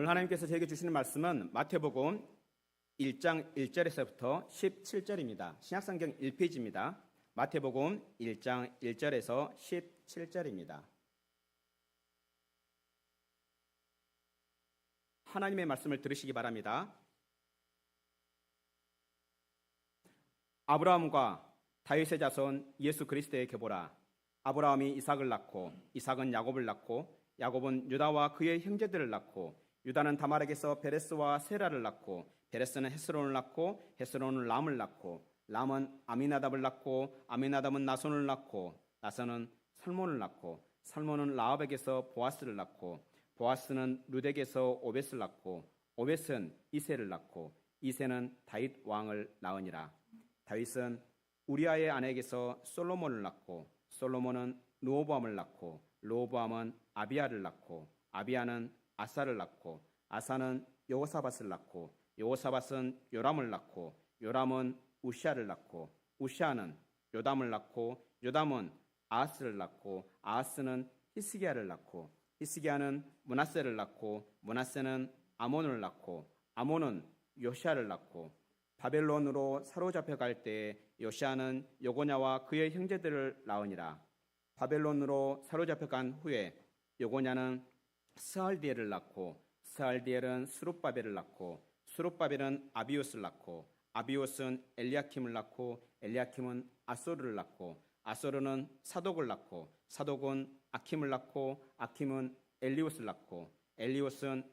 오늘 하나님께서 저에게 주시는 말씀은 마태복음 1장 1절에서부터 17절입니다. 신약성경 1페이지입니다. 마태복음 1장 1절에서 17절입니다. 하나님의 말씀을 들으시기 바랍니다. 아브라함과 다윗의 자손 예수 그리스도의 계보라. 아브라함이 이삭을 낳고 이삭은 야곱을 낳고 야곱은 유다와 그의 형제들을 낳고 유다는 다말에게서 베레스와 세라를 낳고 베레스는 헤스론을 낳고 헤스론은 람을 낳고 람은 아미나답을 낳고 아미나답은 나손을 낳고 나손은 살몬을 낳고 살몬은 라합에게서 보아스를 낳고 보아스는 룻에게서 오벳을 낳고 오벳은 이새를 낳고 이새는 다윗 왕을 낳으니라. 다윗은 우리아의 아내에게서 솔로몬을 낳고 솔로몬은 르호보암을 낳고 르호보암은 아비야를 낳고 아비야는 아사를 낳고 아사는 여호사밧을 낳고 여호사밧은 요람을 낳고 요람은 우시아를 낳고 우시아는 요담을 낳고 요담은 아하스를 낳고 아하스는 히스기야를 낳고 히스기야는 므낫세를 낳고 므낫세는 아몬을 낳고 아몬은 요시아를 낳고 바벨론으로 사로잡혀 갈 때에 요시아는 여고냐와 그의 형제들을 낳으니라. 바벨론으로 사로잡혀 간 후에 여고냐는 스알디엘을 낳고 스알디엘은 스룹바벨을 낳고 스룹바벨은 아비옷을 낳고 아비옷은 엘리야킴을 낳고 엘리야킴은 아소르를 낳고 아소르는 사독을 낳고 사독은 아킴을 낳고 아킴은 엘리옷을 낳고 엘리옷은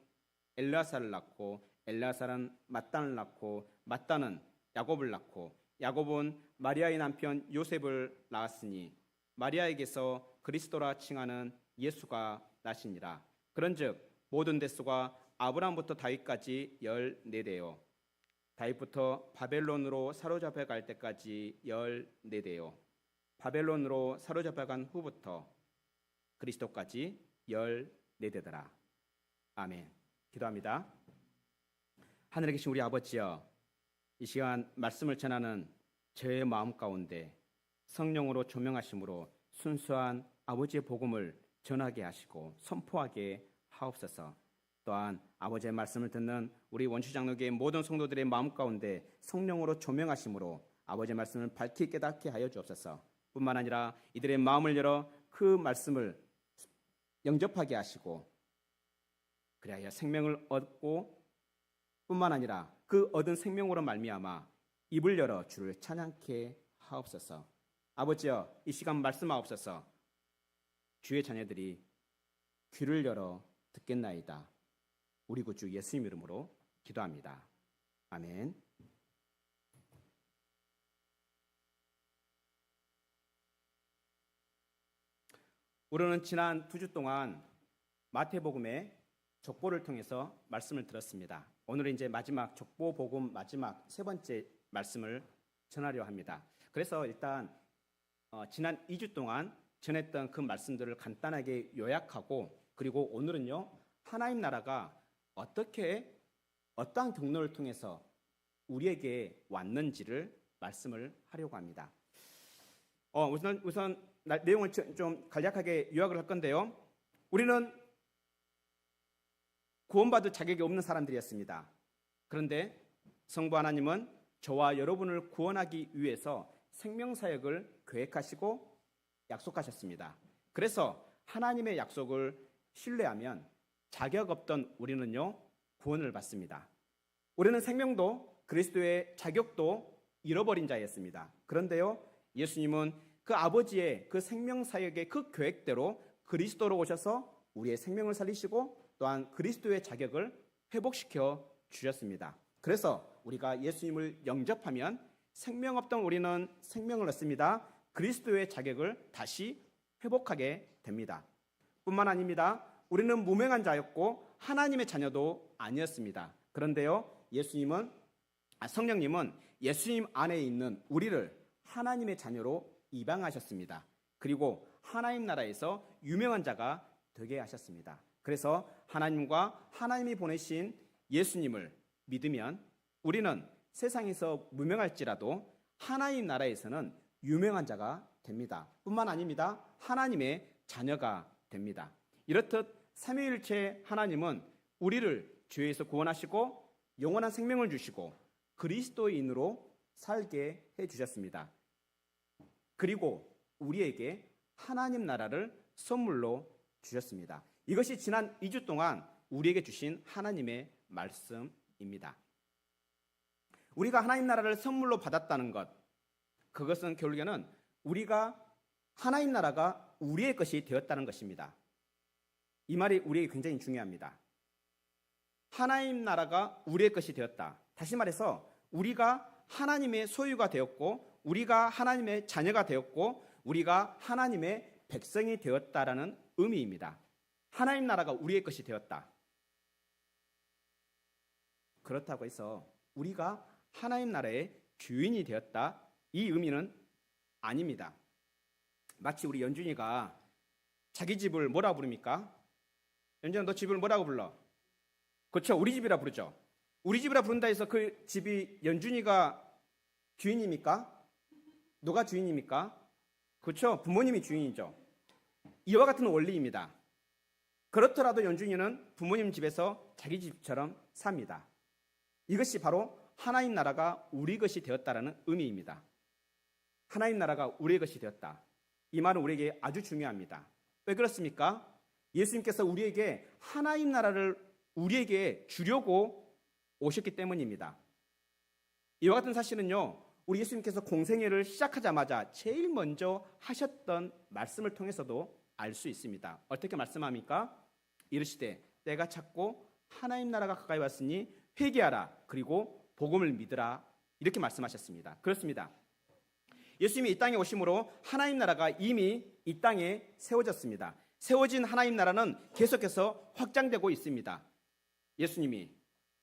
엘르아사를 낳고 엘르아사는 mat단을 낳고 mat단은 야곱을 낳고 야곱은 마리아의 남편 요셉을 낳았으니 마리아에게서 그리스도라 칭하는 예수가 나시니라. 그런즉 모든 대수가 아브라함부터 다윗까지 14대요 다윗부터 바벨론으로 사로잡혀 갈 때까지 14대요 바벨론으로 사로잡혀 간 후부터 그리스도까지 14대더라. 아멘. 기도합니다. 하늘에 계신 우리 아버지여, 이 시간 말씀을 전하는 저의 마음 가운데 성령으로 조명하심으로 순수한 아버지의 복음을 전하게 하시고 선포하게 하옵소서. 또한 아버지의 말씀을 듣는 우리 원주장로교의 모든 성도들의 마음 가운데 성령으로 조명하심으로 아버지의 말씀을 밝히 깨닫게 하여 주옵소서. 뿐만 아니라 이들의 마음을 열어 그 말씀을 영접하게 하시고 그리하여 생명을 얻고 뿐만 아니라 그 얻은 생명으로 말미암아 입을 열어 주를 찬양케 하옵소서. 아버지여, 이 시간 말씀하옵소서. 주의 자녀들이 귀를 열어 듣겠나이다. 우리 구주 예수님 이름으로 기도합니다. 아멘. 우리는 지난 2주 동안 마태복음의 족보를 통해서 말씀을 들었습니다. 오늘은 이제 마지막 족보복음 마지막 세 번째 말씀을 전하려 합니다. 그래서 일단 지난 2주 동안 전했던 그 말씀들을 간단하게 요약하고, 그리고 오늘은요, 하나님 나라가 어떻게 어떠한 경로를 통해서 우리에게 왔는지를 말씀을 하려고 합니다. 우선 내용을 좀 간략하게 요약을 할 건데요. 우리는 구원받을 자격이 없는 사람들이었습니다. 그런데 성부 하나님은 저와 여러분을 구원하기 위해서 생명사역을 계획하시고 약속하셨습니다. 그래서 하나님의 약속을 신뢰하면 자격 없던 우리는요, 구원을 받습니다. 우리는 생명도 그리스도의 자격도 잃어버린 자였습니다. 그런데요, 예수님은 그 아버지의 그 생명사역의 그 계획대로 그리스도로 오셔서 우리의 생명을 살리시고 또한 그리스도의 자격을 회복시켜 주셨습니다. 그래서 우리가 예수님을 영접하면 생명 없던 우리는 생명을 얻습니다. 그리스도의 자격을 다시 회복하게 됩니다. 뿐만 아닙니다. 우리는 무명한 자였고 하나님의 자녀도 아니었습니다. 그런데요, 성령님은 예수님 안에 있는 우리를 하나님의 자녀로 입양하셨습니다. 그리고 하나님 나라에서 유명한 자가 되게 하셨습니다. 그래서 하나님과 하나님이 보내신 예수님을 믿으면 우리는 세상에서 무명할지라도 하나님 나라에서는 유명한 자가 됩니다. 뿐만 아닙니다. 하나님의 자녀가 됩니다. 이렇듯 삼위일체 하나님은 우리를 죄에서 구원하시고 영원한 생명을 주시고 그리스도인으로 살게 해주셨습니다. 그리고 우리에게 하나님 나라를 선물로 주셨습니다. 이것이 지난 2주 동안 우리에게 주신 하나님의 말씀입니다. 우리가 하나님 나라를 선물로 받았다는 것, 그것은 결국에는 우리가 하나님 나라가 우리의 것이 되었다는 것입니다. 이 말이 우리에게 굉장히 중요합니다. 하나님 나라가 우리의 것이 되었다. 다시 말해서 우리가 하나님의 소유가 되었고 우리가 하나님의 자녀가 되었고 우리가 하나님의 백성이 되었다라는 의미입니다. 하나님 나라가 우리의 것이 되었다. 그렇다고 해서 우리가 하나님 나라의 주인이 되었다, 이 의미는 아닙니다. 마치 우리 연준이가 자기 집을 뭐라고 부릅니까? 연준아, 너 집을 뭐라고 불러? 그렇죠, 우리 집이라 부르죠. 우리 집이라 부른다 해서 그 집이 연준이가 주인입니까? 누가 주인입니까? 그렇죠, 부모님이 주인이죠. 이와 같은 원리입니다. 그렇더라도 연준이는 부모님 집에서 자기 집처럼 삽니다. 이것이 바로 하나님 나라가 우리 것이 되었다라는 의미입니다. 하나님 나라가 우리의 것이 되었다. 이 말은 우리에게 아주 중요합니다. 왜 그렇습니까? 예수님께서 우리에게 하나님 나라를 우리에게 주려고 오셨기 때문입니다. 이와 같은 사실은요, 우리 예수님께서 공생애를 시작하자마자 제일 먼저 하셨던 말씀을 통해서도 알 수 있습니다. 어떻게 말씀합니까? 이르시되 때가 찼고 하나님 나라가 가까이 왔으니 회개하라, 그리고 복음을 믿으라, 이렇게 말씀하셨습니다. 그렇습니다. 예수님이 이 땅에 오심으로 하나님 나라가 이미 이 땅에 세워졌습니다. 세워진 하나님 나라는 계속해서 확장되고 있습니다. 예수님이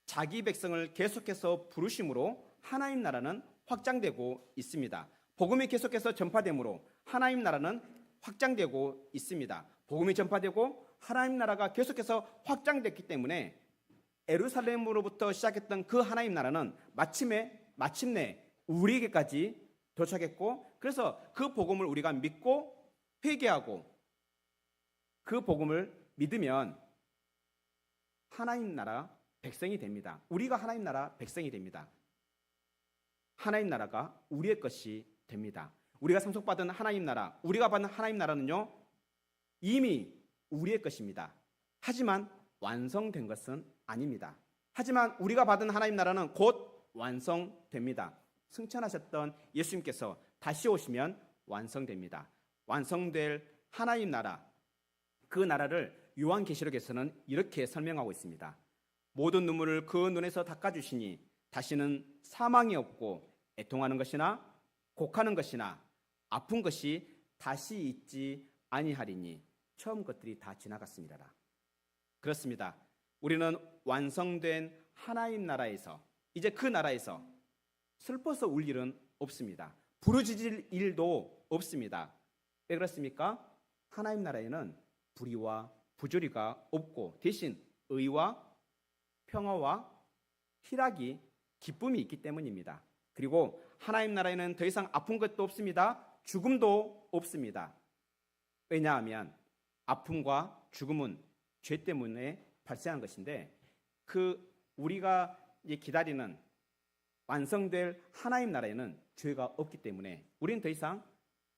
자기 백성을 계속해서 부르심으로 하나님 나라는 확장되고 있습니다. 복음이 계속해서 전파되므로 하나님 나라는 확장되고 있습니다. 복음이 전파되고 하나님 나라가 계속해서 확장됐기 때문에 예루살렘으로부터 시작했던 그 하나님 나라는 마침내 우리에게까지 도착했고, 그래서 그 복음을 우리가 믿고 회개하고 그 복음을 믿으면 하나님 나라 백성이 됩니다. 우리가 하나님 나라 백성이 됩니다. 하나님 나라가 우리의 것이 됩니다. 우리가 상속받은 하나님 나라, 우리가 받는 하나님 나라는요, 이미 우리의 것입니다. 하지만 완성된 것은 아닙니다. 하지만 우리가 받은 하나님 나라는 곧 완성됩니다. 승천하셨던 예수님께서 다시 오시면 완성됩니다. 완성될 하나님 나라, 그 나라를 요한계시록에서는 이렇게 설명하고 있습니다. 모든 눈물을 그 눈에서 닦아주시니 다시는 사망이 없고 애통하는 것이나 곡하는 것이나 아픈 것이 다시 있지 아니하리니 처음 것들이 다 지나갔습니다. 그렇습니다. 우리는 완성된 하나님 나라에서, 이제 그 나라에서 슬퍼서 울 일은 없습니다. 부르짖을 일도 없습니다. 왜 그렇습니까? 하나님 나라에는 불의와 부조리가 없고 대신 의와 평화와 희락이, 기쁨이 있기 때문입니다. 그리고 하나님 나라에는 더 이상 아픈 것도 없습니다. 죽음도 없습니다. 왜냐하면 아픔과 죽음은 죄 때문에 발생한 것인데, 우리가 기다리는 완성될 하나님 나라에는 죄가 없기 때문에 우리는 더 이상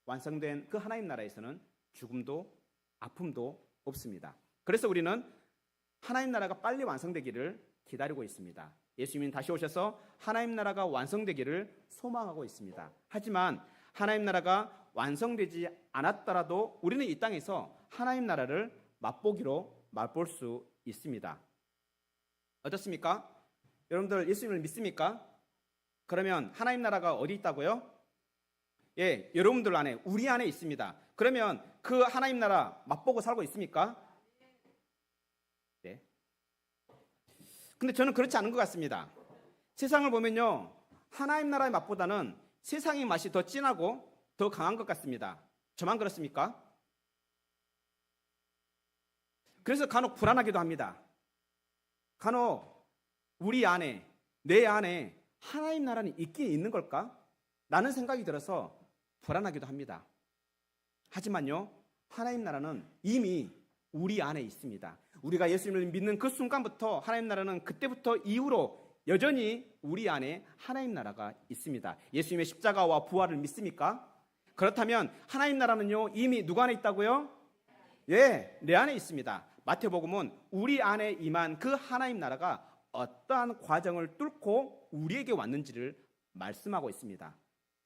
완성된 그 하나님 나라에서는 죽음도 아픔도 없습니다. 그래서 우리는 하나님 나라가 빨리 완성되기를 기다리고 있습니다. 예수님은 다시 오셔서 하나님 나라가 완성되기를 소망하고 있습니다. 하지만 하나님 나라가 완성되지 않았더라도 우리는 이 땅에서 하나님 나라를 맛볼 수 있습니다. 어떻습니까? 여러분들 예수님을 믿습니까? 그러면 하나님 나라가 어디 있다고요? 예, 여러분들 안에, 우리 안에 있습니다. 그러면 그 하나님 나라 맛보고 살고 있습니까? 네. 근데 저는 그렇지 않은 것 같습니다. 세상을 보면요, 하나님 나라의 맛보다는 세상의 맛이 더 진하고 더 강한 것 같습니다. 저만 그렇습니까? 그래서 간혹 불안하기도 합니다. 간혹 우리 안에, 내 안에 하나님 나라는 있긴 있는 걸까? 라는 생각이 들어서 불안하기도 합니다. 하지만요, 하나님 나라는 이미 우리 안에 있습니다. 우리가 예수님을 믿는 그 순간부터 하나님 나라는 그때부터 이후로 여전히 우리 안에 하나님 나라가 있습니다. 예수님의 십자가와 부활을 믿습니까? 그렇다면 하나님 나라는요 이미 누구 안에 있다고요? 예, 내 안에 있습니다. 마태복음은 우리 안에 임한 그 하나님 나라가 어떠한 과정을 뚫고 우리에게 왔는지를 말씀하고 있습니다.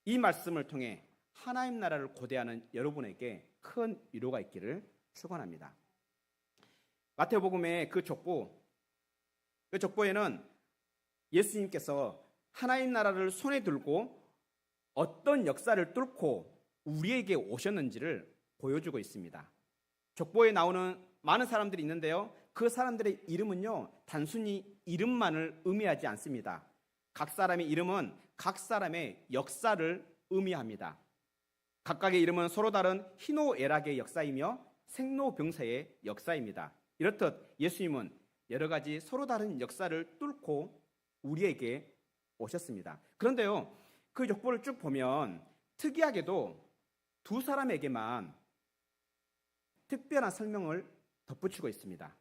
이 말씀을 통해 하나님 나라를 고대하는 여러분에게 큰 위로가 있기를 축원합니다. 마태복음의 그 족보에는 예수님께서 하나님 나라를 손에 들고 어떤 역사를 뚫고 우리에게 오셨는지를 보여주고 있습니다. 족보에 나오는 많은 사람들이 있는데요. 그 사람들의 이름은요, 단순히 이름만을 의미하지 않습니다. 각 사람의 이름은 각 사람의 역사를 의미합니다. 각각의 이름은 서로 다른 희노애락의 역사이며 생로병사의 역사입니다. 이렇듯 예수님은 여러 가지 서로 다른 역사를 뚫고 우리에게 오셨습니다. 그런데요, 그 족보를 쭉 보면 특이하게도 두 사람에게만 특별한 설명을 덧붙이고 있습니다.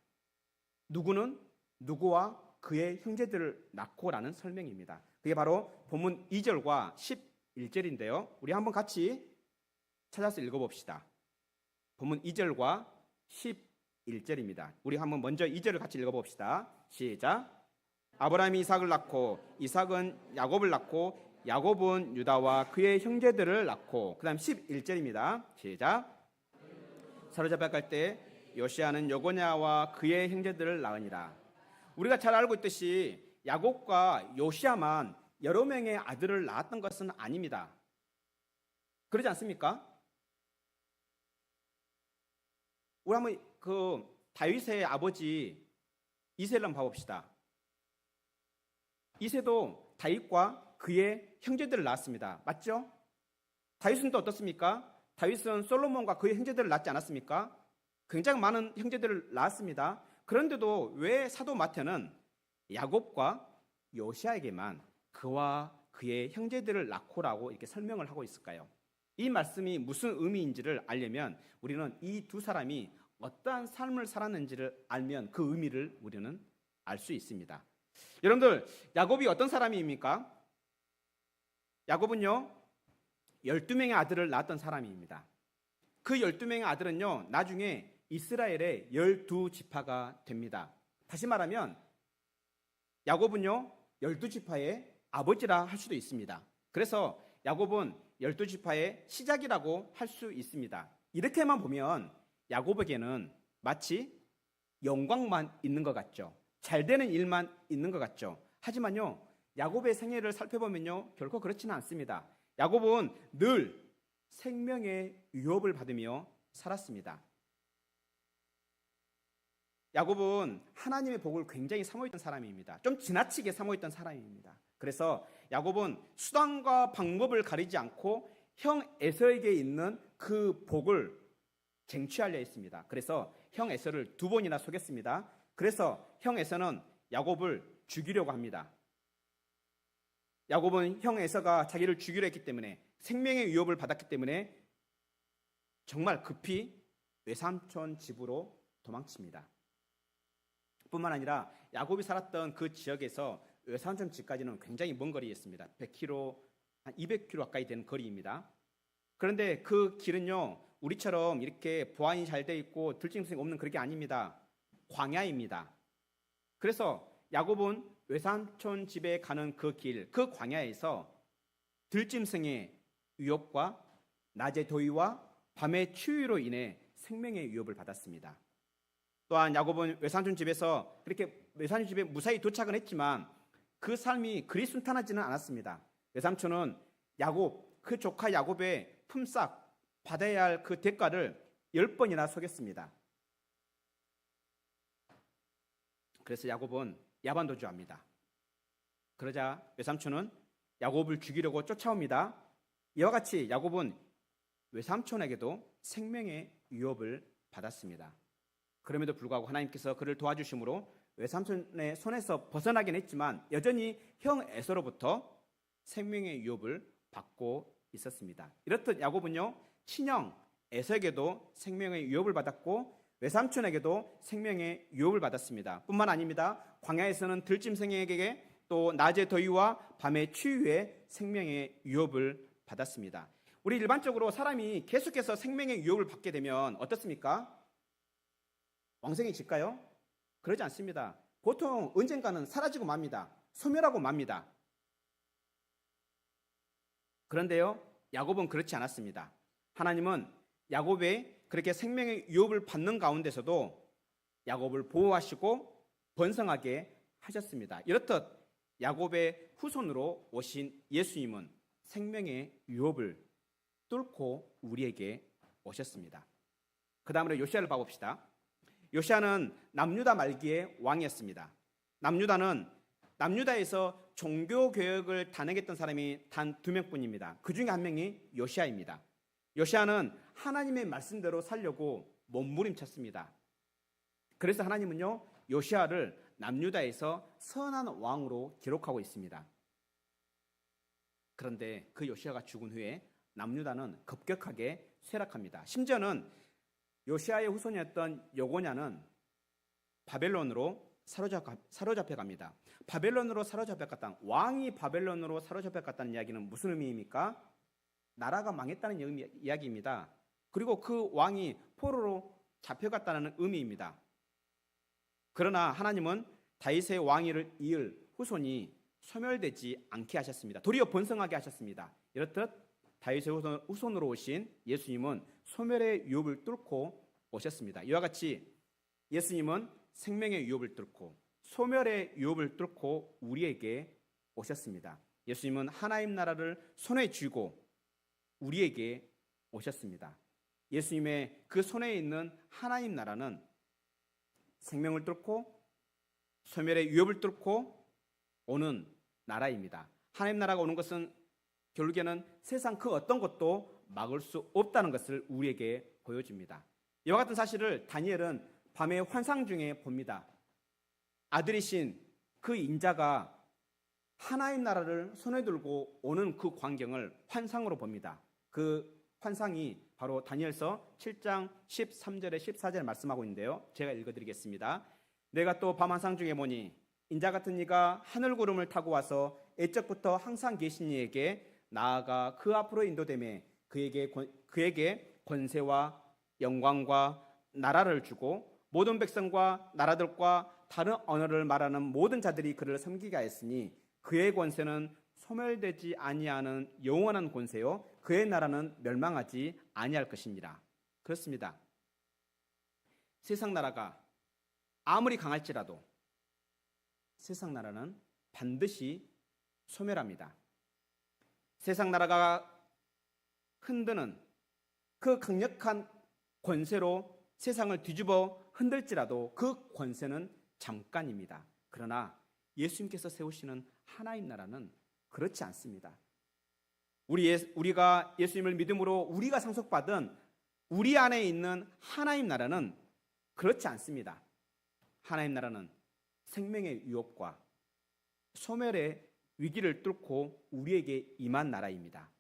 누구는 누구와 그의 형제들을 낳고라는 설명입니다. 그게 바로 본문 2절과 11절인데요. 우리 한번 같이 찾아서 읽어봅시다. 본문 2절과 11절입니다. 우리 한번 먼저 2절을 같이 읽어봅시다. 시작. 아브라함이 이삭을 낳고 이삭은 야곱을 낳고 야곱은 유다와 그의 형제들을 낳고, 그 다음 11절입니다. 시작. 사로잡혀 갈 때 요시아는 여고냐와 그의 형제들을 낳으니라. 우리가 잘 알고 있듯이 야곱과 요시아만 여러 명의 아들을 낳았던 것은 아닙니다. 그러지 않습니까? 우리 한번 그 다윗의 아버지 이새를 한번 봐봅시다. 이새도 다윗과 그의 형제들을 낳았습니다. 맞죠? 다윗은 또 어떻습니까? 다윗은 솔로몬과 그의 형제들을 낳지 않았습니까? 굉장히 많은 형제들을 낳았습니다. 그런데도 왜 사도 마태는 야곱과 요시아에게만 그와 그의 형제들을 낳고라고 이렇게 설명을 하고 있을까요? 이 말씀이 무슨 의미인지를 알려면 우리는 이 두 사람이 어떠한 삶을 살았는지를 알면 그 의미를 우리는 알 수 있습니다. 여러분들, 야곱이 어떤 사람입니까? 야곱은요 12명의 아들을 낳았던 사람입니다. 그 12명의 아들은요 나중에 이스라엘의 12지파가 됩니다. 다시 말하면 야곱은요 12지파의 아버지라 할 수도 있습니다. 그래서 야곱은 12지파의 시작이라고 할 수 있습니다. 이렇게만 보면 야곱에게는 마치 영광만 있는 것 같죠. 잘 되는 일만 있는 것 같죠. 하지만요 야곱의 생애를 살펴보면요 결코 그렇지는 않습니다. 야곱은 늘 생명의 위협을 받으며 살았습니다. 야곱은 하나님의 복을 굉장히 사모했던 사람입니다. 좀 지나치게 사모했던 사람입니다. 그래서 야곱은 수단과 방법을 가리지 않고 형 에서에게 있는 그 복을 쟁취하려 했습니다. 그래서 형 에서를 2번이나 속였습니다. 그래서 형 에서는 야곱을 죽이려고 합니다. 야곱은 형 에서가 자기를 죽이려 했기 때문에, 생명의 위협을 받았기 때문에 정말 급히 외삼촌 집으로 도망칩니다. 뿐만 아니라 야곱이 살았던 그 지역에서 외삼촌 집까지는 굉장히 먼 거리였습니다. 100km, 한 200km 가까이 되는 거리입니다. 그런데 그 길은요 우리처럼 이렇게 보안이 잘 돼 있고 들짐승이 없는 그런 게 아닙니다. 광야입니다. 그래서 야곱은 외삼촌 집에 가는 그 길, 그 광야에서 들짐승의 위협과 낮의 더위와 밤의 추위로 인해 생명의 위협을 받았습니다. 또한 야곱은 외삼촌 집에서 그렇게 외삼촌 집에 무사히 도착은 했지만 그 삶이 그리 순탄하지는 않았습니다. 외삼촌은 야곱, 그 조카 야곱의 품삯 받아야 할 그 대가를 10번이나 속였습니다. 그래서 야곱은 야반도주합니다. 그러자 외삼촌은 야곱을 죽이려고 쫓아옵니다. 이와 같이 야곱은 외삼촌에게도 생명의 위협을 받았습니다. 그럼에도 불구하고 하나님께서 그를 도와주심으로 외삼촌의 손에서 벗어나긴 했지만 여전히 형 에서로부터 생명의 위협을 받고 있었습니다. 이렇듯 야곱은요 친형 에서에게도 생명의 위협을 받았고 외삼촌에게도 생명의 유업을 받았습니다. 뿐만 아닙니다. 광야에서는 들짐승에게 또 낮의 더위와 밤의 추위에 생명의 유업을 받았습니다. 우리 일반적으로 사람이 계속해서 생명의 유업을 받게 되면 어떻습니까? 왕성해질까요? 그러지 않습니다. 보통 언젠가는 사라지고 맙니다. 소멸하고 맙니다. 그런데요, 야곱은 그렇지 않았습니다. 하나님은 야곱의 그렇게 생명의 유업을 받는 가운데서도 야곱을 보호하시고 번성하게 하셨습니다. 이렇듯 야곱의 후손으로 오신 예수님은 생명의 유업을 뚫고 우리에게 오셨습니다. 그 다음으로 요시아를 봐봅시다. 요시아는 남유다 말기의 왕이었습니다. 남유다에서 종교개혁을 단행했던 사람이 단 2명뿐입니다. 그 중에 한 명이 요시아입니다. 요시아는 하나님의 말씀대로 살려고 몸부림쳤습니다. 그래서 하나님은요, 요시아를 남유다에서 선한 왕으로 기록하고 있습니다. 그런데 그 요시아가 죽은 후에 남유다는 급격하게 쇠락합니다. 심지어는 요시아의 후손이었던 여고냐는 바벨론으로 사로잡혀 갑니다. 바벨론으로 사로잡혀갔다. 왕이 바벨론으로 사로잡혀갔다는 이야기는 무슨 의미입니까? 나라가 망했다는 이야기입니다. 그리고 그 왕이 포로로 잡혀갔다는 의미입니다. 그러나 하나님은 다윗의 왕위를 이을 후손이 소멸되지 않게 하셨습니다. 도리어 번성하게 하셨습니다. 이렇듯 다윗의 후손으로 오신 예수님은 소멸의 유업을 뚫고 오셨습니다. 이와 같이 예수님은 생명의 유업을 뚫고 소멸의 유업을 뚫고 우리에게 오셨습니다. 예수님은 하나님 나라를 손에 쥐고 우리에게 오셨습니다. 예수님의 그 손에 있는 하나님 나라는 생명을 뚫고 소멸의 위협을 뚫고 오는 나라입니다. 하나님 나라가 오는 것은 결국에는 세상 그 어떤 것도 막을 수 없다는 것을 우리에게 보여줍니다. 이와 같은 사실을 다니엘은 밤의 환상 중에 봅니다. 아들이신 그 인자가 하나님 나라를 손에 들고 오는 그 광경을 환상으로 봅니다. 그 환상이 바로 다니엘서 7장 13절에 14절에 말씀하고 있는데요. 제가 읽어드리겠습니다. 내가 또 밤 환상 중에 보니 인자 같은 이가 하늘 구름을 타고 와서 애적부터 항상 계신 이에게 나아가 그 앞으로 인도되매 그에게 권세와 영광과 나라를 주고 모든 백성과 나라들과 다른 언어를 말하는 모든 자들이 그를 섬기게 하였으니 그의 권세는 소멸되지 아니하는 영원한 권세요 그의 나라는 멸망하지 아니할 것이니라. 그렇습니다. 세상 나라가 아무리 강할지라도 세상 나라는 반드시 소멸합니다. 세상 나라가 흔드는 그 강력한 권세로 세상을 뒤집어 흔들지라도 그 권세는 잠깐입니다. 그러나 예수님께서 세우시는 하나님 나라는 그렇지 않습니다. 우리가 예수님을 믿음으로 우리가 상속받은 우리 안에 있는 하나님 나라는 그렇지 않습니다. 하나님 나라는 생명의 위협과 소멸의 위기를 뚫고 우리에게 임한 나라입니다.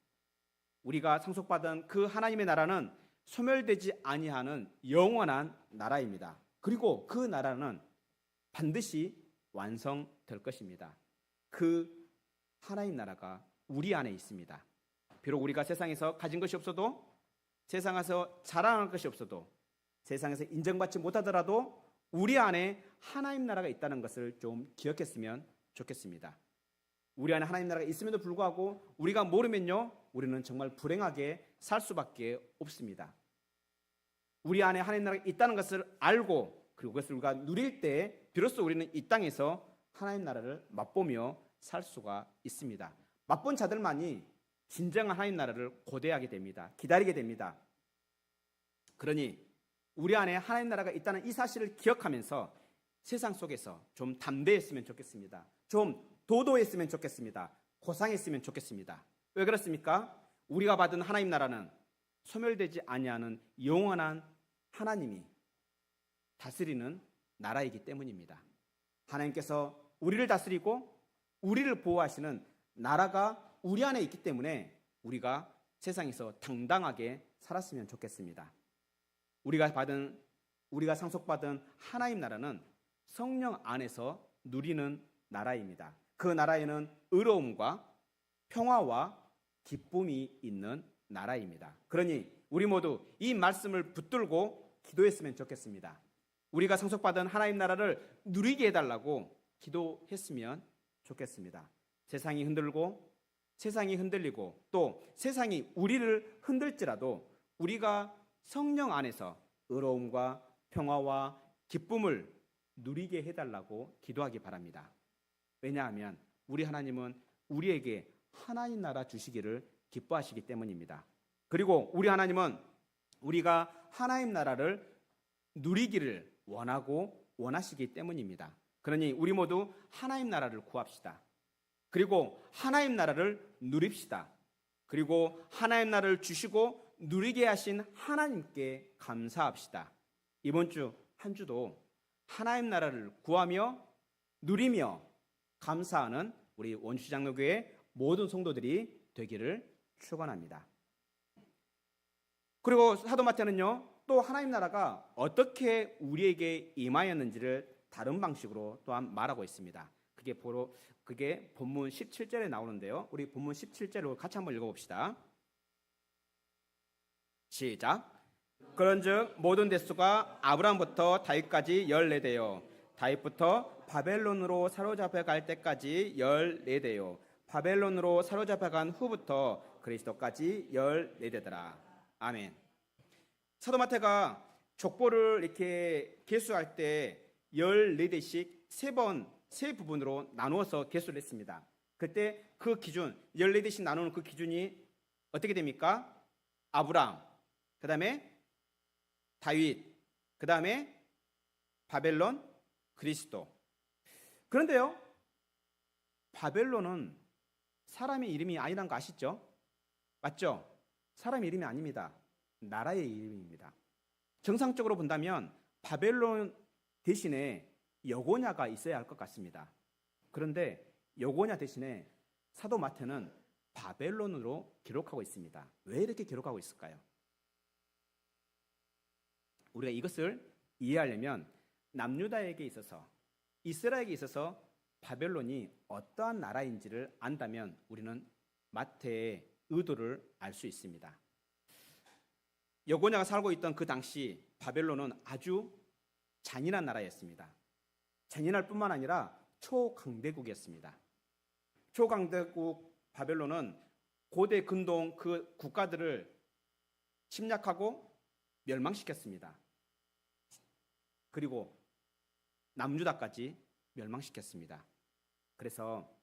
우리가 상속받은 그 하나님의 나라는 소멸되지 아니하는 영원한 나라입니다. 그리고 그 나라는 반드시 완성될 것입니다. 그 하나님 나라가 우리 안에 있습니다. 비록 우리가 세상에서 가진 것이 없어도, 세상에서 자랑할 것이 없어도, 세상에서 인정받지 못하더라도 우리 안에 하나님 나라가 있다는 것을 좀 기억했으면 좋겠습니다. 우리 안에 하나님 나라가 있음에도 불구하고 우리가 모르면요, 우리는 정말 불행하게 살 수밖에 없습니다. 우리 안에 하나님 나라가 있다는 것을 알고 그리고 그것을 우리가 누릴 때 비로소 우리는 이 땅에서 하나님 나라를 맛보며 살 수가 있습니다. 맛본 자들만이 진정한 하나님 나라를 고대하게 됩니다. 기다리게 됩니다. 그러니 우리 안에 하나님 나라가 있다는 이 사실을 기억하면서 세상 속에서 좀 담대했으면 좋겠습니다. 좀 도도했으면 좋겠습니다. 고상했으면 좋겠습니다. 왜 그렇습니까? 우리가 받은 하나님 나라는 소멸되지 아니하는 영원한 하나님이 다스리는 나라이기 때문입니다. 하나님께서 우리를 다스리고 우리를 보호하시는 나라가 우리 안에 있기 때문에 우리가 세상에서 당당하게 살았으면 좋겠습니다. 우리가 받은 우리가 상속받은 하나님 나라는 성령 안에서 누리는 나라입니다. 그 나라에는 의로움과 평화와 기쁨이 있는 나라입니다. 그러니 우리 모두 이 말씀을 붙들고 기도했으면 좋겠습니다. 우리가 상속받은 하나님 나라를 누리게 해달라고 기도했으면 좋겠습니다. 세상이 흔들고 세상이 흔들리고 또 세상이 우리를 흔들지라도 우리가 성령 안에서 의로움과 평화와 기쁨을 누리게 해달라고 기도하기 바랍니다. 왜냐하면 우리 하나님은 우리에게 하나님 나라 주시기를 기뻐하시기 때문입니다. 그리고 우리 하나님은 우리가 하나님 나라를 누리기를 원하고 원하시기 때문입니다. 그러니 우리 모두 하나님 나라를 구합시다. 그리고 하나님 나라를 누립시다. 그리고 하나님 나라를 주시고 누리게 하신 하나님께 감사합시다. 이번 주 한 주도 하나님 나라를 구하며 누리며 감사하는 우리 원주장로교회 모든 성도들이 되기를 축원합니다. 그리고 사도 마태는요, 또 하나님 나라가 어떻게 우리에게 임하였는지를 다른 방식으로 또한 말하고 있습니다. 그게 본문 17절에 나오는데요. 우리 본문 17절을 같이 한번 읽어봅시다. 시작. 그런즉 모든 대수가 아브라함부터 다윗까지 14대요, 다윗부터 바벨론으로 사로잡혀 갈 때까지 14대요, 바벨론으로 사로잡혀 간 후부터 그리스도까지 14대더라. 아멘. 사도 마태가 족보를 이렇게 계수할 때 14대씩 세 부분으로 나누어서 계수를 했습니다. 그때 그 기준, 14대씩 나누는 그 기준이 어떻게 됩니까? 아브라함, 그 다음에 다윗, 그 다음에 바벨론, 그리스도. 그런데요, 바벨론은 사람의 이름이 아니란 거 아시죠? 맞죠? 사람의 이름이 아닙니다. 나라의 이름입니다. 정상적으로 본다면 바벨론 대신에 여고냐가 있어야 할 것 같습니다. 그런데 여고냐 대신에 사도 마태는 바벨론으로 기록하고 있습니다. 왜 이렇게 기록하고 있을까요? 우리가 이것을 이해하려면 남유다에게 있어서, 이스라엘에게 있어서 바벨론이 어떠한 나라인지를 안다면 우리는 마태의 의도를 알 수 있습니다. 여고냐가 살고 있던 그 당시 바벨론은 아주 잔인한 나라였습니다. 잔인할 뿐만 아니라 초강대국이었습니다. 초강대국 바벨론은 고대 근동 그 국가들을 침략하고 멸망시켰습니다. 그리고 남유다까지 멸망시켰습니다. 그래서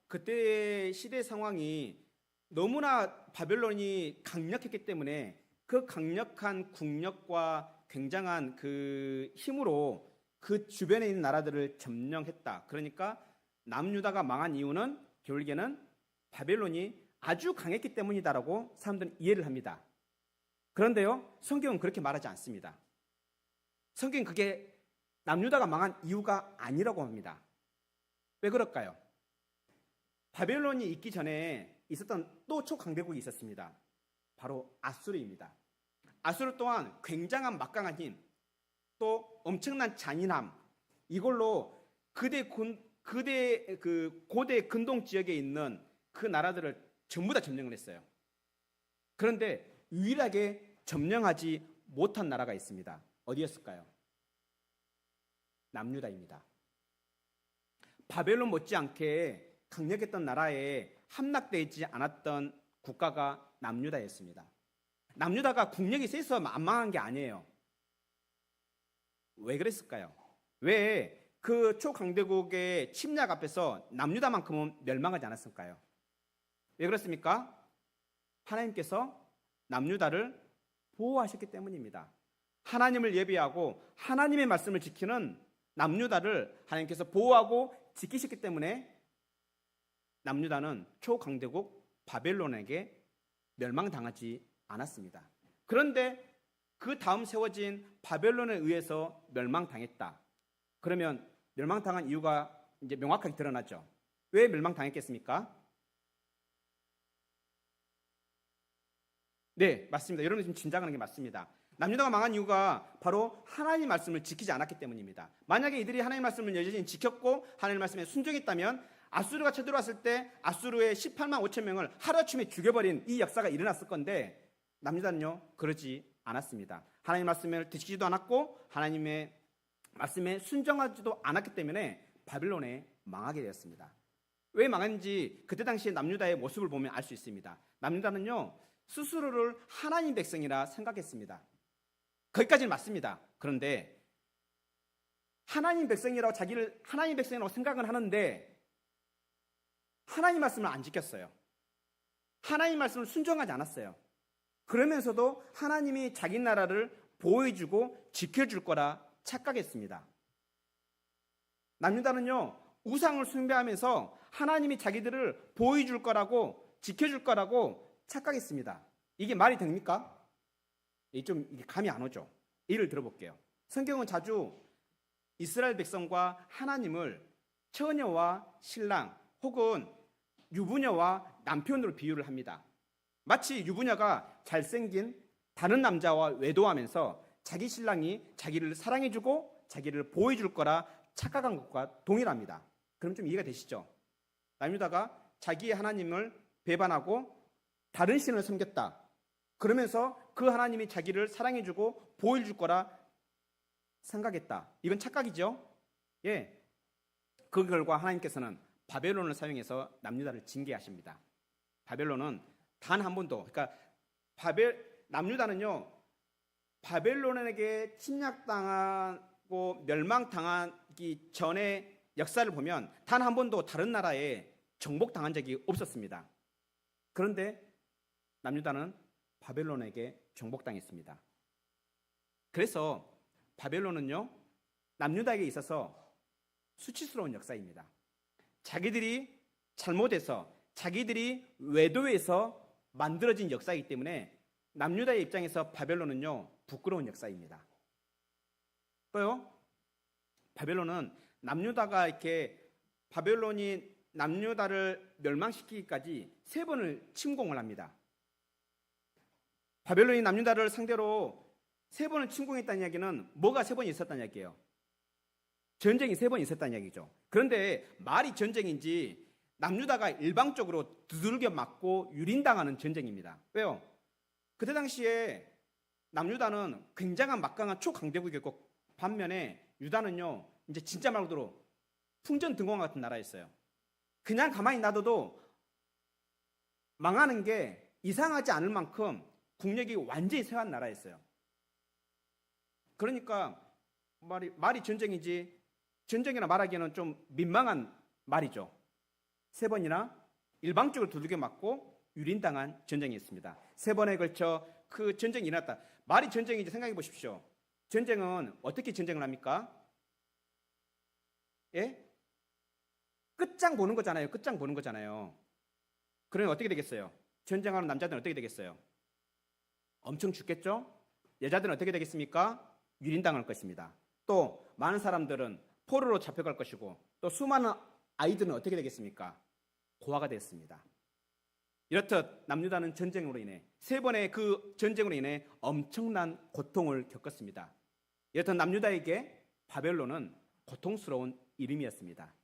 그때의 시대 상황이 너무나 바벨론이 강력했기 때문에 그 강력한 국력과 굉장한 그 힘으로 그 주변에 있는 나라들을 점령했다. 그러니까 남유다가 망한 이유는 결국에는 바벨론이 아주 강했기 때문이다라고 사람들은 이해를 합니다. 그런데요, 성경은 그렇게 말하지 않습니다. 성경은 그게 남유다가 망한 이유가 아니라고 합니다. 왜 그럴까요? 바벨론이 있기 전에 있었던 또 초강대국이 있었습니다. 바로 아수르입니다. 아수르 또한 굉장한 막강한 힘, 또 엄청난 잔인함, 이걸로 고대 근동 지역에 있는 그 나라들을 전부 다 점령을 했어요. 그런데 유일하게 점령하지 못한 나라가 있습니다. 어디였을까요? 남유다입니다. 바벨론 못지않게 강력했던 나라에 함락되지 않았던 국가가 남유다였습니다. 남유다가 국력이 세서 안 망한 게 아니에요. 왜 그랬을까요? 왜 그 초강대국의 침략 앞에서 남유다만큼은 멸망하지 않았을까요? 왜 그렇습니까? 하나님께서 남유다를 보호하셨기 때문입니다. 하나님을 예비하고 하나님의 말씀을 지키는 남유다를 하나님께서 보호하고 지키셨기 때문에 남유다는 초강대국 바벨론에게 멸망당하지 않았습니다. 그런데 그 다음 세워진 바벨론에 의해서 멸망당했다. 그러면 멸망당한 이유가 이제 명확하게 드러났죠. 왜 멸망당했겠습니까? 네, 맞습니다. 여러분 지금 짐작하는 게 맞습니다. 남유다가 망한 이유가 바로 하나님 말씀을 지키지 않았기 때문입니다. 만약에 이들이 하나님 말씀을 여전히 지켰고 하나님 말씀에 순종했다면 아수르가 쳐들어왔을 때 아수르의 18만 5천 명을 하루아침에 죽여버린 이 역사가 일어났을 건데 남유다는요 그러지 않았습니다. 하나님 말씀을 지키지도 않았고 하나님의 말씀에 순종하지도 않았기 때문에 바벨론에 망하게 되었습니다. 왜 망했는지 그때 당시에 남유다의 모습을 보면 알 수 있습니다. 남유다는요 스스로를 하나님 백성이라 생각했습니다. 거기까지는 맞습니다. 그런데 하나님 백성이라고 자기를 하나님 백성이라고 생각은 하는데 하나님 말씀을 안 지켰어요. 하나님 말씀을 순종하지 않았어요. 그러면서도 하나님이 자기 나라를 보호해주고 지켜줄 거라 착각했습니다. 남유다는요 우상을 숭배하면서 하나님이 자기들을 보호해줄 거라고 지켜줄 거라고 착각했습니다. 이게 말이 됩니까? 좀 감이 안 오죠. 예를 들어볼게요. 성경은 자주 이스라엘 백성과 하나님을 처녀와 신랑 혹은 유부녀와 남편으로 비유를 합니다. 마치 유부녀가 잘생긴 다른 남자와 외도하면서 자기 신랑이 자기를 사랑해주고 자기를 보호해줄 거라 착각한 것과 동일합니다. 그럼 좀 이해가 되시죠? 남유다가 자기의 하나님을 배반하고 다른 신을 섬겼다. 그러면서 그 하나님이 자기를 사랑해주고 보호해줄 거라 생각했다. 이건 착각이죠? 예. 그 결과 하나님께서는 바벨론을 사용해서 남유다를 징계하십니다. 바벨론은 단 한 번도, 그러니까 남유다는요 바벨론에게 침략당하고 멸망당하기 전의 역사를 보면 단 한 번도 다른 나라에 정복당한 적이 없었습니다. 그런데 남유다는 바벨론에게 정복당했습니다. 그래서 바벨론은요 남유다에게 있어서 수치스러운 역사입니다. 자기들이 잘못해서 자기들이 외도해서 만들어진 역사이기 때문에 남유다의 입장에서 바벨론은요 부끄러운 역사입니다. 또요 바벨론은 남유다가 이렇게 바벨론이 남유다를 멸망시키기까지 3번을 침공을 합니다. 바벨론이 남유다를 상대로 3번을 침공했다는 이야기는 뭐가 3번 있었다는 이야기예요? 전쟁이 3번 있었다는 이야기죠. 그런데 말이 전쟁인지 남유다가 일방적으로 두들겨 맞고 유린당하는 전쟁입니다. 왜요? 그때 당시에 남유다는 굉장한 막강한 초강대국이었고 반면에 유다는요 이제 진짜 말 그대로 풍전등공 같은 나라였어요. 그냥 가만히 놔둬도 망하는 게 이상하지 않을 만큼 국력이 완전히 쇠한 나라였어요. 그러니까 말이 전쟁이지 전쟁이라 말하기에는 좀 민망한 말이죠. 3번이나 일방적으로 두들겨 맞고 유린당한 전쟁이었습니다. 3번에 걸쳐 그 전쟁이 일어났다. 말이 전쟁인지 생각해 보십시오. 전쟁은 어떻게 전쟁을 합니까? 예? 끝장 보는 거잖아요. 끝장 보는 거잖아요. 그러면 어떻게 되겠어요? 전쟁하는 남자들은 어떻게 되겠어요? 엄청 죽겠죠? 여자들은 어떻게 되겠습니까? 유린당할 것입니다. 또 많은 사람들은 포로로 잡혀갈 것이고 또 수많은 아이들은 어떻게 되겠습니까? 고아가 됐습니다. 이렇듯 남유다는 전쟁으로 인해 3번의 그 전쟁으로 인해 엄청난 고통을 겪었습니다. 이렇듯 남유다에게 바벨론은 고통스러운 이름이었습니다.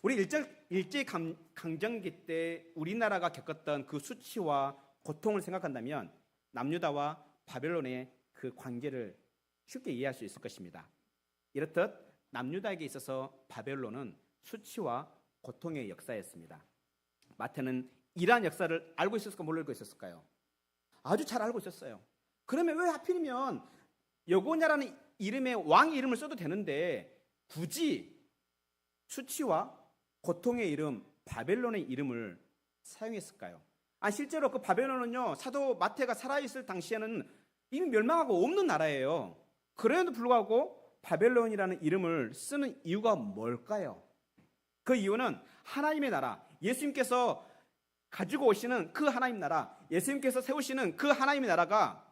우리 일제강점기 때 우리나라가 겪었던 그 수치와 고통을 생각한다면 남유다와 바벨론의 그 관계를 쉽게 이해할 수 있을 것입니다. 이렇듯 남유다에게 있어서 바벨론은 수치와 고통의 역사였습니다. 마태는 이러한 역사를 알고 있었을까 모르고 있었을까요? 아주 잘 알고 있었어요. 그러면 왜 하필이면 여고냐라는 이름의 왕의 이름을 써도 되는데 굳이 수치와 고통의 이름 바벨론의 이름을 사용했을까요? 실제로 그 바벨론은요 사도 마태가 살아있을 당시에는 이미 멸망하고 없는 나라예요. 그럼에도 불구하고 바벨론이라는 이름을 쓰는 이유가 뭘까요? 그 이유는 하나님의 나라, 예수님께서 가지고 오시는 그 하나님 나라, 예수님께서 세우시는 그 하나님의 나라가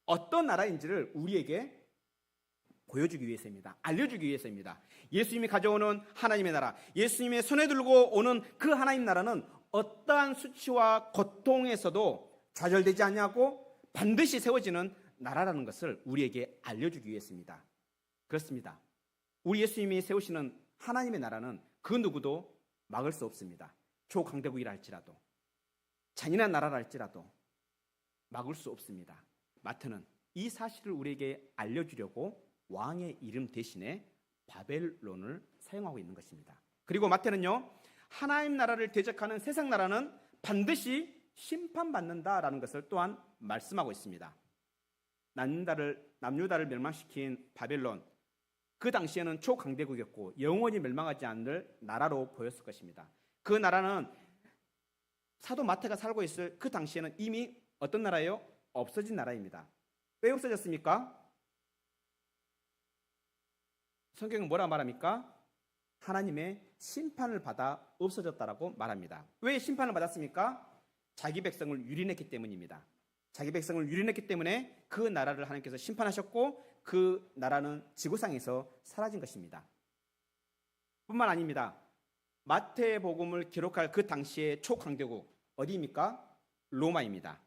어떤 나라인지를 우리에게 보여주기 위해서입니다. 알려주기 위해서입니다. 예수님이 가져오는 하나님의 나라, 예수님의 손에 들고 오는 그 하나님 나라는 어떠한 수치와 고통에서도 좌절되지 않냐고 반드시 세워지는 나라라는 것을 우리에게 알려주기 위해서입니다. 그렇습니다. 우리 예수님이 세우시는 하나님의 나라는 그 누구도 막을 수 없습니다. 초강대국이라 할지라도, 잔인한 나라라 할지라도 막을 수 없습니다. 마태는 이 사실을 우리에게 알려주려고 왕의 이름 대신에 바벨론을 사용하고 있는 것입니다. 그리고 마태는요, 하나님 나라를 대적하는 세상 나라는 반드시 심판받는다라는 것을 또한 말씀하고 있습니다. 남유다를 멸망시킨 바벨론, 그 당시에는 초강대국이었고 영원히 멸망하지 않을 나라로 보였을 것입니다. 그 나라는 사도 마태가 살고 있을 그 당시에는 이미 어떤 나라예요? 없어진 나라입니다. 왜 없어졌습니까? 성경은 뭐라 말합니까? 하나님의 심판을 받아 없어졌다라고 말합니다. 왜 심판을 받았습니까? 자기 백성을 유린했기 때문입니다. 자기 백성을 유린했기 때문에 그 나라를 하나님께서 심판하셨고 그 나라는 지구상에서 사라진 것입니다. 뿐만 아닙니다. 마태복음을 기록할 그 당시의 초강대국 어디입니까? 로마입니다.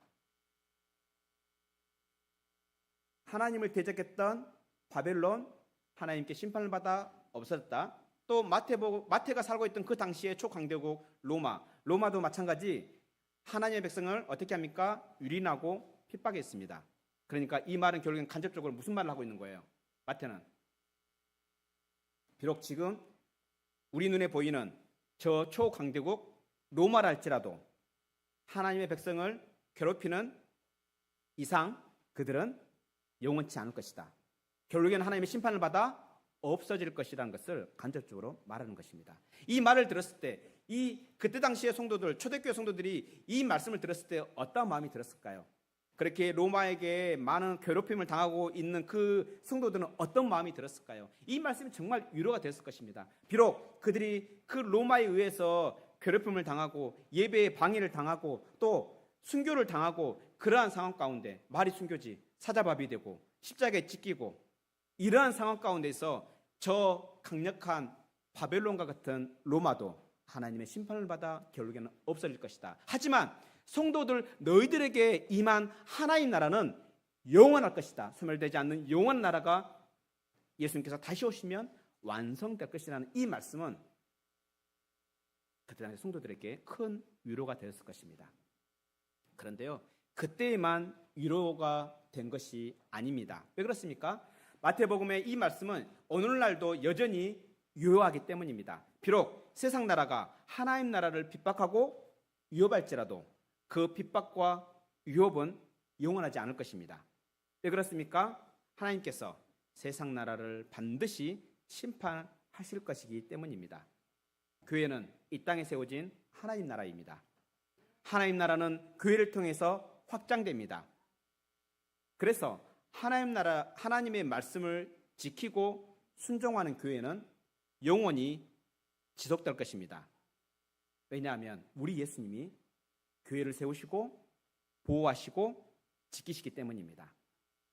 하나님을 대적했던 바벨론, 하나님께 심판을 받아 없어졌다. 또 마태가 살고 있던 그 당시의 초강대국 로마도 마찬가지 하나님의 백성을 어떻게 합니까? 유린하고 핍박했습니다. 그러니까 이 말은 결국엔 간접적으로 무슨 말을 하고 있는 거예요? 마태는 비록 지금 우리 눈에 보이는 저 초강대국 로마라 할지라도 하나님의 백성을 괴롭히는 이상 그들은 영원치 않을 것이다. 결국에는 하나님의 심판을 받아 없어질 것이라는 것을 간접적으로 말하는 것입니다. 이 말을 들었을 때 그때 당시의 성도들, 초대교회 성도들이 이 말씀을 들었을 때 어떤 마음이 들었을까요? 그렇게 로마에게 많은 괴롭힘을 당하고 있는 그 성도들은 어떤 마음이 들었을까요? 이 말씀이 정말 위로가 됐을 것입니다. 비록 그들이 그 로마에 의해서 괴롭힘을 당하고 예배에 방해를 당하고 또 순교를 당하고 그러한 상황 가운데 말이 순교지 사자밥이 되고 십자가에 찢기고 이러한 상황 가운데서 저 강력한 바벨론과 같은 로마도 하나님의 심판을 받아 결국에는 없어질 것이다. 하지만 성도들 너희들에게 임한 하나님 나라는 영원할 것이다. 소멸되지 않는 영원한 나라가 예수님께서 다시 오시면 완성될 것이라는 이 말씀은 그때 당시 성도들에게 큰 위로가 되었을 것입니다. 그런데요, 그때에만 위로가 된 것이 아닙니다. 왜 그렇습니까? 마태복음의 이 말씀은 오늘날도 여전히 유효하기 때문입니다. 비록 세상 나라가 하나님 나라를 핍박하고 위협할지라도 그 핍박과 위협은 영원하지 않을 것입니다. 왜 그렇습니까? 하나님께서 세상 나라를 반드시 심판하실 것이기 때문입니다. 교회는 이 땅에 세워진 하나님 나라입니다. 하나님 나라는 교회를 통해서 확장됩니다. 그래서 하나님의 말씀을 지키고 순종하는 교회는 영원히 지속될 것입니다. 왜냐하면 우리 예수님이 교회를 세우시고 보호하시고 지키시기 때문입니다.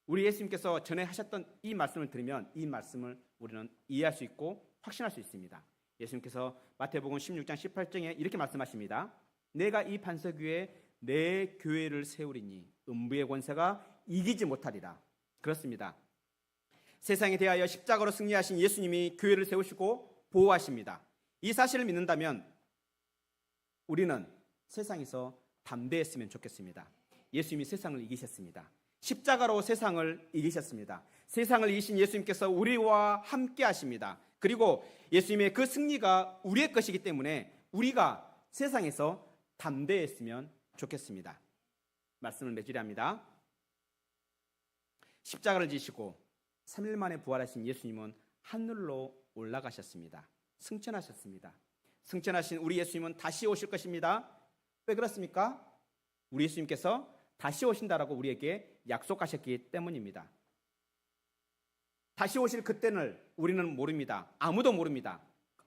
우리 예수님께서 전에 하셨던 이 말씀을 들으면 이 말씀을 우리는 이해할 수 있고 확신할 수 있습니다. 예수님께서 마태복음 16장 18절에 이렇게 말씀하십니다. 내가 이 반석 위에 내 교회를 세우리니 음부의 권세가 이기지 못하리라. 그렇습니다. 세상에 대하여 십자가로 승리하신 예수님이 교회를 세우시고 보호하십니다. 이 사실을 믿는다면 우리는 세상에서 담대했으면 좋겠습니다. 예수님이 세상을 이기셨습니다. 십자가로 세상을 이기셨습니다. 세상을 이기신 예수님께서 우리와 함께 하십니다. 그리고 예수님의 그 승리가 우리의 것이기 때문에 우리가 세상에서 담대했으면 좋겠습니다. 말씀을 맺으려 십자가를 지시고 3일 만에 부활하신 예수님은 하늘로 올라가셨습니다. 승천하셨습니다. 승천하신 우리 예수님은 다시 오실 것입니다. 왜 그렇습니까? 우리 예수님께서 다시 오신다라고 우리에게 약속하셨기 때문입니다. 다시 오실 그때를 우리는 모릅니다. 아무도 모릅니다.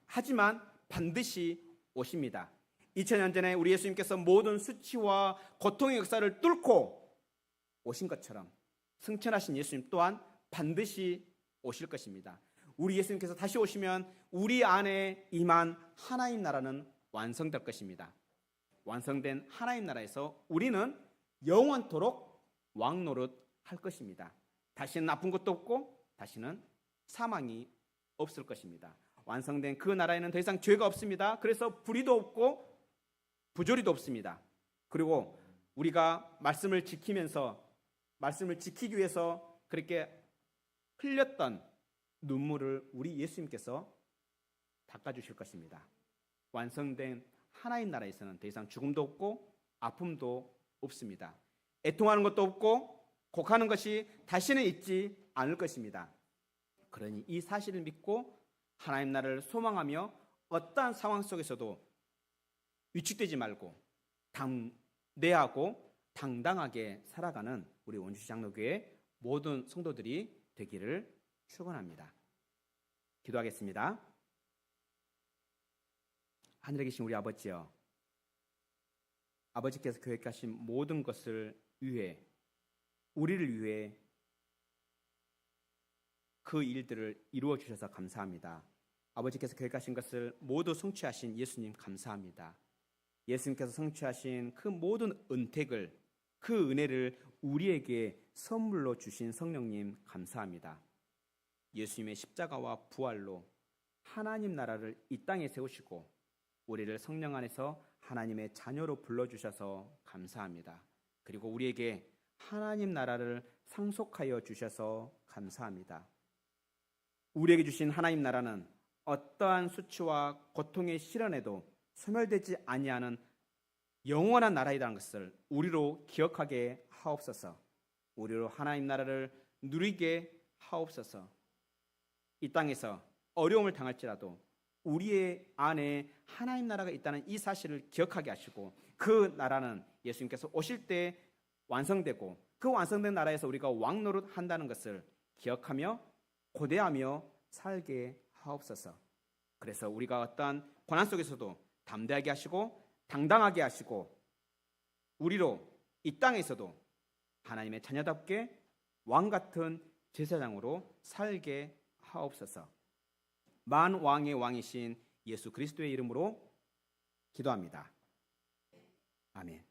하지만 반드시 오십니다. 2000년 전에 우리 예수님께서 모든 수치와 고통의 역사를 뚫고 오신 것처럼 승천하신 예수님 또한 반드시 오실 것입니다. 우리 예수님께서 다시 오시면 우리 안에 임한 하나님 나라는 완성될 것입니다. 완성된 하나님 나라에서 우리는 영원토록 왕노릇 할 것입니다. 다시는 아픈 것도 없고 다시는 사망이 없을 것입니다. 완성된 그 나라에는 더 이상 죄가 없습니다. 그래서 불의도 없고 부조리도 없습니다. 그리고 우리가 말씀을 지키면서 말씀을 지키기 위해서 그렇게 흘렸던 눈물을 우리 예수님께서 닦아주실 것입니다. 완성된 하나님 나라에서는 더 이상 죽음도 없고 아픔도 없습니다. 애통하는 것도 없고 곡하는 것이 다시는 있지 않을 것입니다. 그러니 이 사실을 믿고 하나님 나라를 소망하며 어떠한 상황 속에서도 위축되지 말고 담대하고 당당하게 살아가는 우리 원주시 장로교회 모든 성도들이 되기를 축원합니다. 기도하겠습니다. 하늘에 계신 우리 아버지여, 아버지께서 계획하신 모든 것을 위해, 우리를 위해 그 일들을 이루어 주셔서 감사합니다. 아버지께서 계획하신 것을 모두 성취하신 예수님 감사합니다. 예수님께서 성취하신 그 모든 은택을, 그 은혜를 우리에게 선물로 주신 성령님 감사합니다. 예수님의 십자가와 부활로 하나님 나라를 이 땅에 세우시고 우리를 성령 안에서 하나님의 자녀로 불러주셔서 감사합니다. 그리고 우리에게 하나님 나라를 상속하여 주셔서 감사합니다. 우리에게 주신 하나님 나라는 어떠한 수치와 고통의 시련에도 소멸되지 아니하는 영원한 나라이라는 것을 우리로 기억하게 하옵소서. 우리로 하나님 나라를 누리게 하옵소서. 이 땅에서 어려움을 당할지라도 우리의 안에 하나님 나라가 있다는 이 사실을 기억하게 하시고 그 나라는 예수님께서 오실 때 완성되고 그 완성된 나라에서 우리가 왕노릇 한다는 것을 기억하며 고대하며 살게 하옵소서. 그래서 우리가 어떠한 고난 속에서도 담대하게 하시고 당당하게 하시고 우리로 이 땅에서도 하나님의 자녀답게 왕같은 제사장으로 살게 하옵소서. 만왕의 왕이신 예수 그리스도의 이름으로 기도합니다. 아멘.